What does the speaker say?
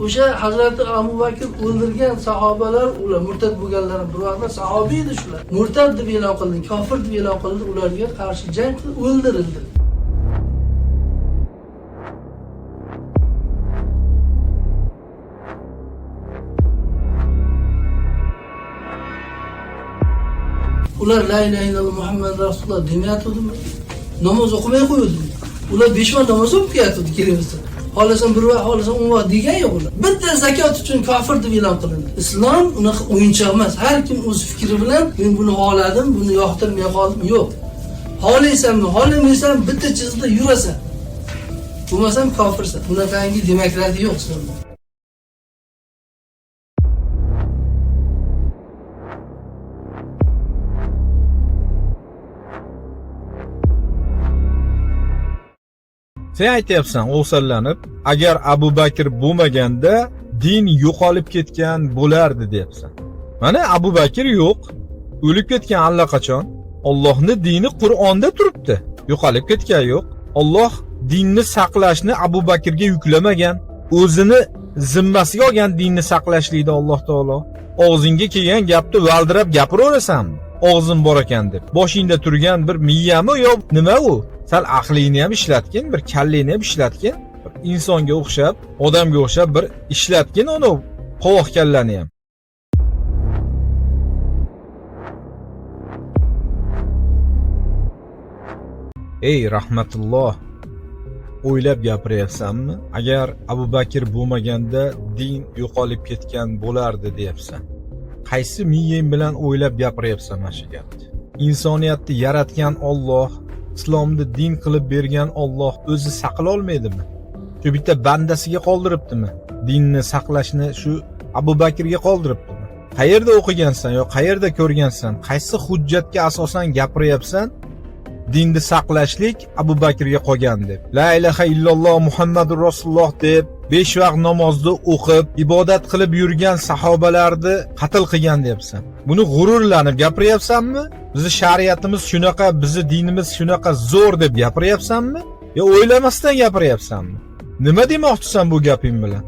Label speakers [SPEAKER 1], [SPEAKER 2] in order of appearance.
[SPEAKER 1] O'sha Hazrati Abu Bakr o'ldirgan sahobalar, ular murtad bo'lganlar, birodarlar sahobiy edi shular. Murtad deb e'lon qilindi, kofir deb e'lon qilindi, ularga qarshi jang qilib o'ldirildi. Ular la ilaha illalloh Muhammad Rasululloh demayotdimi? Namoz o'qimay qo'ydi. Ular 5 vaqt namoz o'qib ketdi kelimizda. Xohlasan bir vaqt, xohlasan 10 vaqt degan yo'q ular. Bitta zakot uchun kofir deb e'lon qilindi. Islom unaqa o'yinchoq emas. Har kim o'z fikri bilan men buni xohladim, buni yoqtirmay qoldim, yo'q. Xohlaysanmi, xohlamaysan bitta chizda yurasan. Bo'lmasam kofirsan. Bunaqangi demokratiya yo'q islomda.
[SPEAKER 2] Sen aytyapsan o'g'sallanib, agar Abu Bakr bo'lmaganda din yo'qolib ketgan bo'lardi deyapsan. Mana Abu Bakr yo'q, o'lib ketgan allaqachon. Allohning dini Qur'onda turibdi. Yo'qolib ketgan yo'q. Alloh dinni saqlashni Abu Bakrga yuklamagan. O'zini zimmasiga olgan dinni saqlashlikda Alloh taolo. Og'zingga kelgan gapni valdirab gapiraverasanmi? Og'zim bor ekan deb. Boshingda turgan bir miyami yo nima u? Sal aqlingni ham ishlatgin, bir kallangni ham ishlatgin, bir insonga o'xshab, odamga o'xshab bir ishlatgin uni qovoq kallani ham. Ey rahmatulloh, o'ylab gapiryapsanmi? Agar Abu Bakr bo'lmaganda din yo'qolib ketgan bo'lardi deyapsan. Qaysi miyang bilan o'ylab gapiryapsan mana shu gapni? Insoniyatni yaratgan Alloh, islomni din qilib bergan Alloh o'zi saqlay olmaydimi? Shu bitta bandasiga qoldiribdimi? Dinni saqlashni shu Abu Bakrga qoldiribdimi? Qayerda o'qigansan yo qayerda ko'rgansan? Qaysi hujjatga asosan gapiryapsan? Dinni saqlashlik Abu Bakrga qolgan deb. La ilaha illalloh Muhammadur Rasululloh deb 5 vaqt namozni o'qib, ibodat qilib yurgan sahobalarni qatl qilgan deyapsan. Buni g'ururlanib gapiryapsanmi? Bizi shariatimiz shunaqa, bizi dinimiz shunaqa zo'r deb gapiryapsanmi? Yo o'ylamasdan gapiryapsanmi? Nima demoqchisan bu gaping bilan?